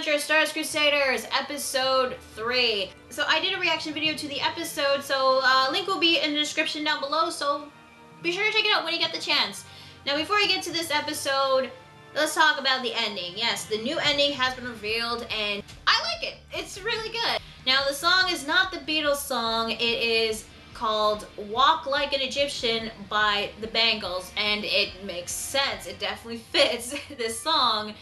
Adventure Stardust Crusaders episode 3. So I did a reaction video to the episode, so link will be in the description down below, so be sure to check it out when you get the chance. Now before I get to this episode, let's talk about the ending. Yes, the new ending has been revealed and I like it. It's really good. Now the song is not the Beatles song, it is called Walk Like an Egyptian by the Bangles, and it makes sense. It definitely fits this song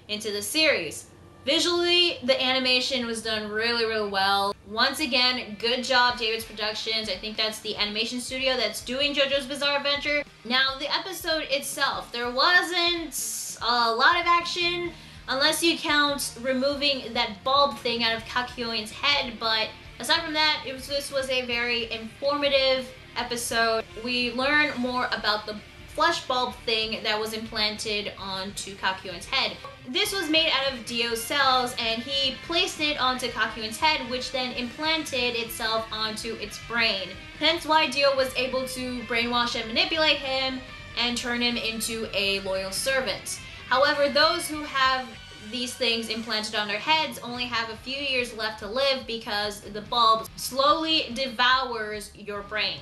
into the series. Visually, the animation was done really well. Once again, good job, David's Productions. I think that's the animation studio that's doing JoJo's Bizarre Adventure. Now, the episode itself, there wasn't a lot of action, unless you count removing that bulb thing out of Kakyoin's head, but aside from that, this was a very informative episode. We learn more about the flesh bulb thing that was implanted onto Kakyoin's head. This was made out of Dio's cells, and he placed it onto Kakyoin's head, which then implanted itself onto its brain. Hence why Dio was able to brainwash and manipulate him and turn him into a loyal servant. However, those who have these things implanted on their heads only have a few years left to live because the bulb slowly devours your brain.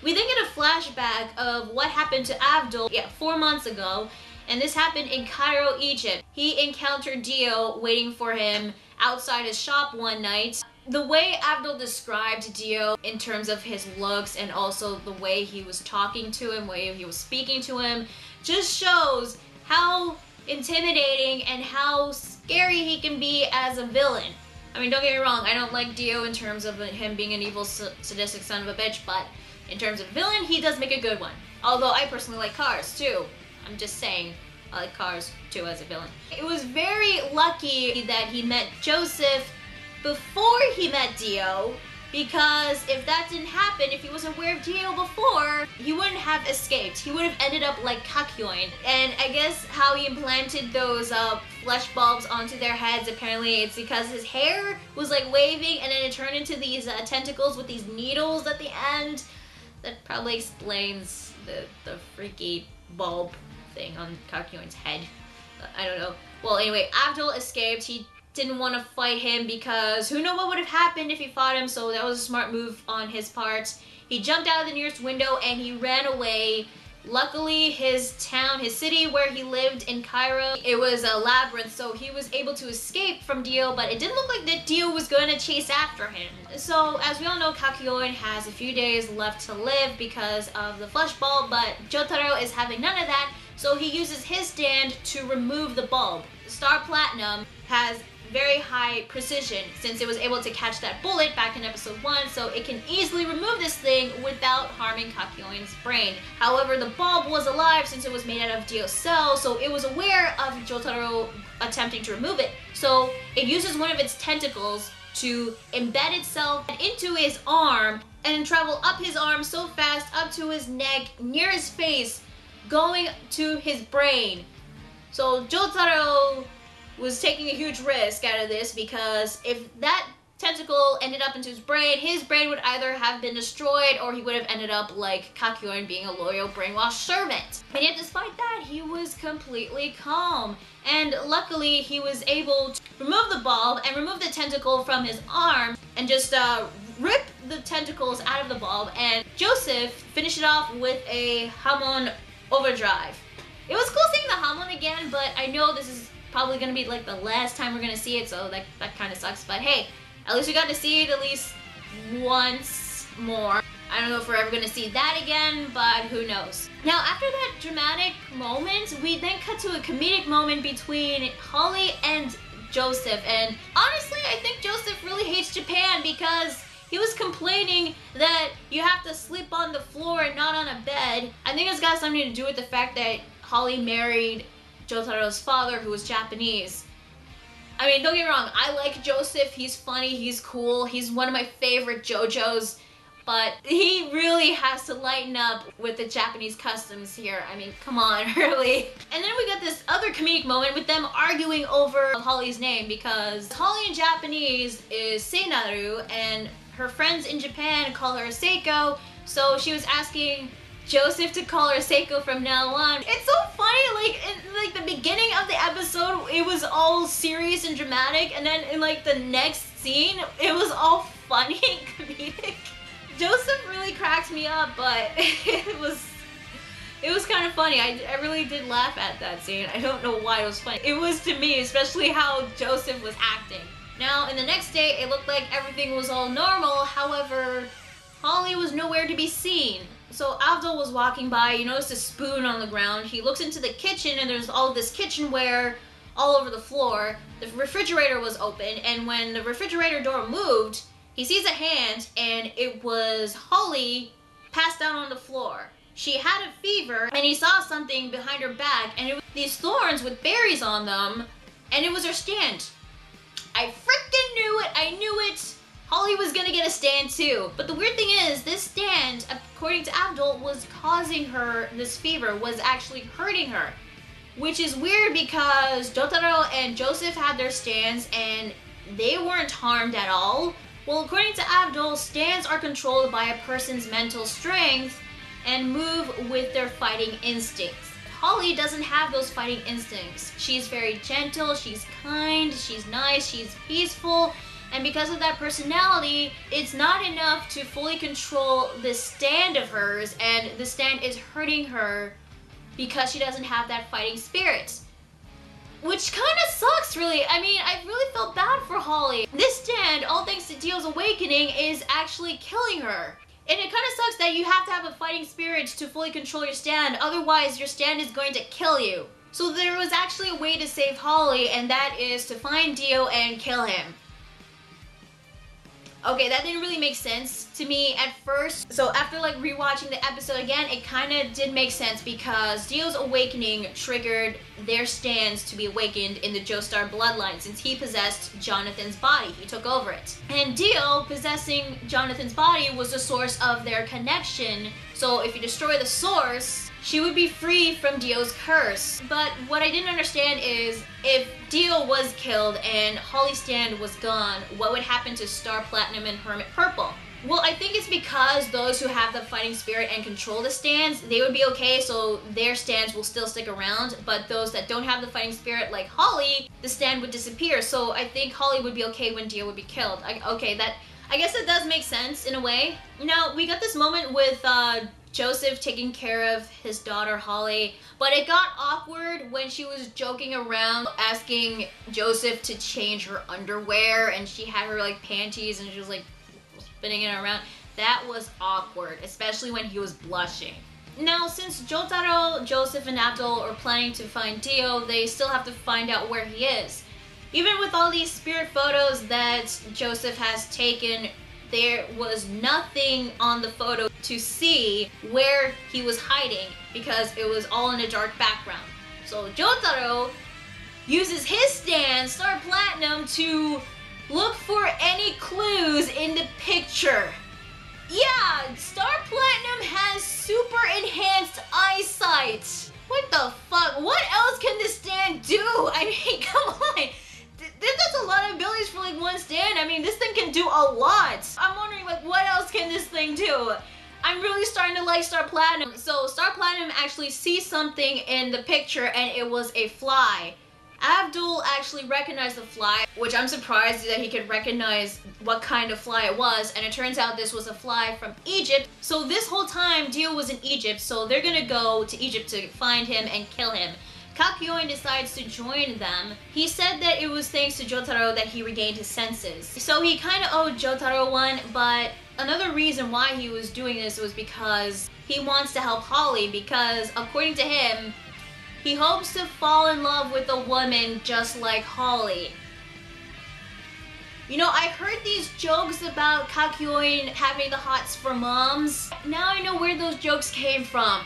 We then get a flashback of what happened to Abdul 4 months ago, and this happened in Cairo, Egypt. He encountered Dio waiting for him outside his shop one night. The way Abdul described Dio in terms of his looks and also the way he was talking to him, the way he was speaking to him, just shows how intimidating and how scary he can be as a villain. I mean, don't get me wrong, I don't like Dio in terms of him being an evil, sadistic son of a bitch, but in terms of villain, he does make a good one. Although I personally like Cars too. I'm just saying, I like Cars too as a villain. It was very lucky that he met Joseph before he met Dio, because if that didn't happen, if he wasn't aware of Dio before, he wouldn't have escaped. He would have ended up like Kakyoin. And I guess how he implanted those flesh bulbs onto their heads, apparently it's because his hair was like waving and then it turned into these tentacles with these needles at the end. That probably explains the freaky bulb thing on Kakyoin's head. I don't know. Well, anyway, Abdul escaped. He didn't want to fight him because who knows what would have happened if he fought him, so that was a smart move on his part. He jumped out of the nearest window and he ran away. Luckily, his town, his city where he lived in Cairo, it was a labyrinth, so he was able to escape from Dio, but it didn't look like that Dio was going to chase after him. So, as we all know, Kakyoin has a few days left to live because of the flesh bulb, but Jotaro is having none of that, so he uses his stand to remove the bulb. Star Platinum has very high precision since it was able to catch that bullet back in episode 1, so it can easily remove this thing without harming Kakyoin's brain. However, the bulb was alive since it was made out of Dio's cell, so it was aware of Jotaro attempting to remove it. So it uses one of its tentacles to embed itself into his arm and travel up his arm so fast up to his neck, near his face, going to his brain. So Jotaro was taking a huge risk out of this because if that tentacle ended up into his brain would either have been destroyed or he would have ended up like Kakyoin, being a loyal brainwashed servant. And yet despite that, he was completely calm. And luckily he was able to remove the bulb and remove the tentacle from his arm and just rip the tentacles out of the bulb, and Joseph finished it off with a Hamon overdrive. It was cool seeing the Hamon again, but I know this is probably gonna be like the last time we're gonna see it, so that kind of sucks. But hey, at least we got to see it at least once more. I don't know if we're ever gonna see that again, but who knows. Now, after that dramatic moment, we then cut to a comedic moment between Holly and Joseph. And honestly, I think Joseph really hates Japan because he was complaining that you have to sleep on the floor and not on a bed. I think it's got something to do with the fact that Holly married Jotaro's father, who was Japanese. I mean, don't get me wrong, I like Joseph, he's funny, he's cool, he's one of my favorite JoJos, but he really has to lighten up with the Japanese customs here. I mean, come on, really. And then we got this other comedic moment with them arguing over Holly's name, because Holly in Japanese is Seinaru, and her friends in Japan call her Seiko, so she was asking Joseph to call her Seiko from now on. It's so funny, like in like the beginning of the episode, it was all serious and dramatic, and then in like the next scene, it was all funny and comedic. Joseph really cracked me up, but it was kind of funny. I really did laugh at that scene. I don't know why it was funny. It was to me, especially how Joseph was acting. Now, in the next day, it looked like everything was all normal. However, Holly was nowhere to be seen. So Abdul was walking by, he noticed a spoon on the ground. He looks into the kitchen and there's all this kitchenware all over the floor. The refrigerator was open, and when the refrigerator door moved, he sees a hand, and it was Holly passed out on the floor. She had a fever, and he saw something behind her back, and it was these thorns with berries on them, and it was her stand. I freaking knew it! I knew it! Holly was gonna get a stand too. But the weird thing is, this stand, according to Abdul, was causing her this fever, was actually hurting her. Which is weird because Jotaro and Joseph had their stands and they weren't harmed at all. Well, according to Abdul, stands are controlled by a person's mental strength and move with their fighting instincts. Holly doesn't have those fighting instincts. She's very gentle, she's kind, she's nice, she's peaceful. And because of that personality, it's not enough to fully control this stand of hers, and the stand is hurting her because she doesn't have that fighting spirit. Which kind of sucks, really. I mean, I really felt bad for Holly. This stand, all thanks to Dio's awakening, is actually killing her. And it kind of sucks that you have to have a fighting spirit to fully control your stand, otherwise your stand is going to kill you. So there was actually a way to save Holly, and that is to find Dio and kill him. Okay, that didn't really make sense to me at first. So after like rewatching the episode again, it kind of did make sense because Dio's awakening triggered their stands to be awakened in the Joestar bloodline since he possessed Jonathan's body. He took over it. And Dio possessing Jonathan's body was the source of their connection. So if you destroy the source, she would be free from Dio's curse. But what I didn't understand is, if Dio was killed and Holly's stand was gone, what would happen to Star Platinum and Hermit Purple? Well, I think it's because those who have the fighting spirit and control the stands, they would be okay, so their stands will still stick around, but those that don't have the fighting spirit, like Holly, the stand would disappear. So I think Holly would be okay when Dio would be killed. I guess it does make sense in a way. Now, we got this moment with Joseph taking care of his daughter Holly, but it got awkward when she was joking around asking Joseph to change her underwear, and she had her like panties and she was like spinning it around. That was awkward, especially when he was blushing. Now, since Jotaro, Joseph, and Abdul are planning to find Dio, they still have to find out where he is. Even with all these spirit photos that Joseph has taken, there was nothing on the photo to see where he was hiding because it was all in a dark background. So Jotaro uses his stand, Star Platinum, to look for any clues in the picture. Yeah, Star Platinum has super enhanced eyesight. What the fuck? What else can this stand do? I mean, come on. That's a lot of abilities for like one stand. I mean, this thing can do a lot. I'm wondering, like, what else can this thing do? I'm really starting to like Star Platinum. So Star Platinum actually sees something in the picture, and it was a fly. Abdul actually recognized the fly, which I'm surprised that he could recognize what kind of fly it was, and it turns out this was a fly from Egypt. So this whole time, Dio was in Egypt, so they're gonna go to Egypt to find him and kill him. Kakyoin decides to join them. He said that it was thanks to Jotaro that he regained his senses. So he kind of owed Jotaro one, but another reason why he was doing this was because he wants to help Holly, because according to him, he hopes to fall in love with a woman just like Holly. You know, I heard these jokes about Kakyoin having the hots for moms. Now I know where those jokes came from.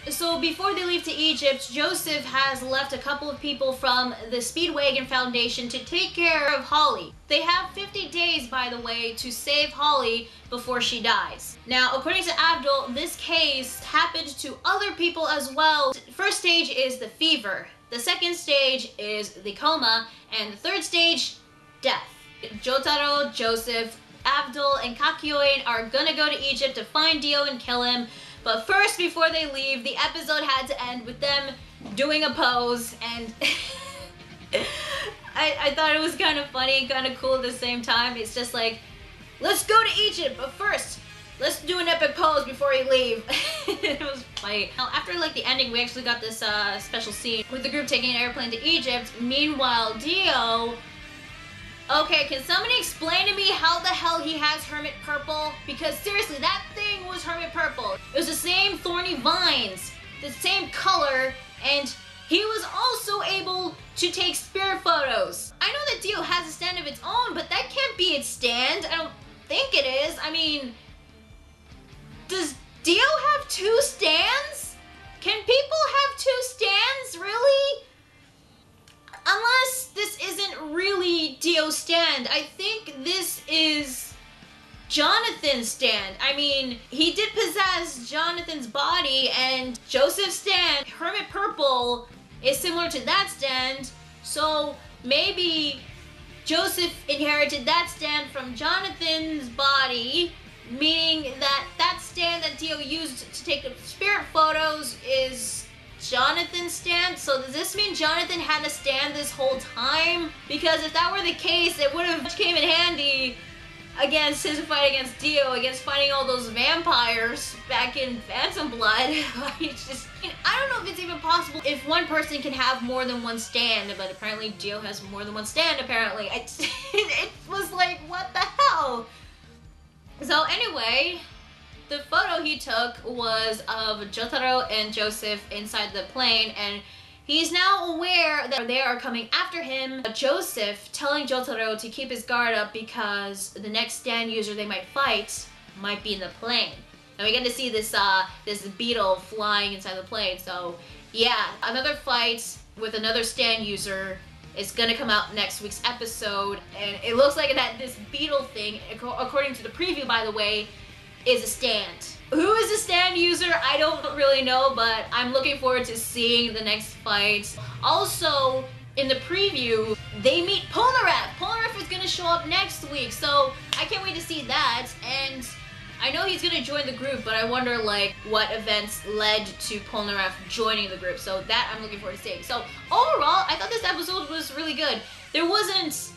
So before they leave to Egypt, Joseph has left a couple of people from the Speedwagon Foundation to take care of Holly. They have 50 days, by the way, to save Holly before she dies. Now, according to Abdul, this case happened to other people as well. First stage is the fever. The second stage is the coma. And the third stage, death. Jotaro, Joseph, Abdul, and Kakyoin are gonna go to Egypt to find Dio and kill him. But first, before they leave, the episode had to end with them doing a pose, and I thought it was kind of funny and kind of cool at the same time. It's just like, let's go to Egypt, but first, let's do an epic pose before we leave. It was funny. Now, after like the ending, we actually got this special scene with the group taking an airplane to Egypt. Meanwhile, Dio... Okay, can somebody explain to me how the hell he has Hermit Purple? Because seriously, that thing was Hermit Purple. It was the same thorny vines, the same color, and he was also able to take spirit photos. I know that Dio has a stand of its own, but that can't be its stand. I don't think it is. I mean, does Dio have 2 stands? Can people have 2 stands, really? Unless this isn't really Dio's stand. I think this is Jonathan's stand. I mean, he did possess Jonathan's body, and Joseph's stand, Hermit Purple, is similar to that stand. So maybe Joseph inherited that stand from Jonathan's body, meaning that that stand that Dio used to take the spirit photos is Jonathan's stand. So does this mean Jonathan had a stand this whole time? Because if that were the case, it would have came in handy against his fight against Dio, against fighting all those vampires back in Phantom Blood. It's just, I don't know if it's even possible if one person can have more than one stand, but apparently Dio has more than one stand, apparently. It was like, what the hell? So anyway, the photo he took was of Jotaro and Joseph inside the plane, and he's now aware that they are coming after him. Joseph telling Jotaro to keep his guard up because the next stand user they might fight might be in the plane. And we get to see this this beetle flying inside the plane. So yeah, another fight with another stand user is gonna come out next week's episode, and it looks like that this beetle thing, according to the preview by the way, is a stand. Who is a stand user? I don't really know, but I'm looking forward to seeing the next fight. Also, in the preview, they meet Polnareff. Polnareff is gonna show up next week, so I can't wait to see that. And I know he's gonna join the group, but I wonder like what events led to Polnareff joining the group. So that I'm looking forward to seeing. So overall, I thought this episode was really good. There wasn't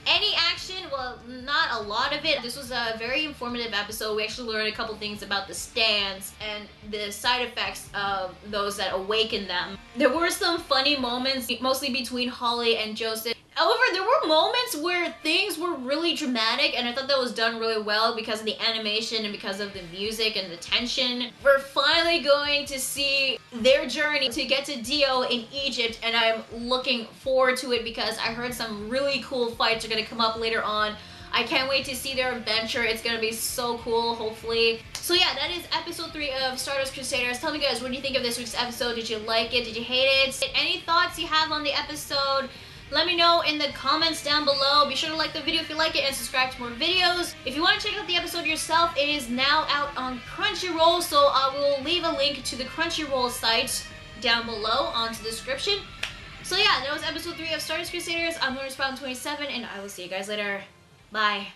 any action, well, not a lot of it. This was a very informative episode. We actually learned a couple things about the stands and the side effects of those that awaken them. There were some funny moments, mostly between Holly and Joseph. However, there were moments where things were really dramatic, and I thought that was done really well because of the animation and because of the music and the tension. We're finally going to see their journey to get to Dio in Egypt, and I'm looking forward to it because I heard some really cool fights are going to come up later on. I can't wait to see their adventure. It's going to be so cool, hopefully. So yeah, that is episode 3 of Stardust Crusaders. Tell me guys, what do you think of this week's episode? Did you like it? Did you hate it? Any thoughts you have on the episode? Let me know in the comments down below. Be sure to like the video if you like it and subscribe to more videos. If you want to check out the episode yourself, it is now out on Crunchyroll, so I will leave a link to the Crunchyroll site down below on the description. So yeah, that was episode 3 of Stardust Crusaders. I'm Lunar Sprout 27, and I will see you guys later. Bye.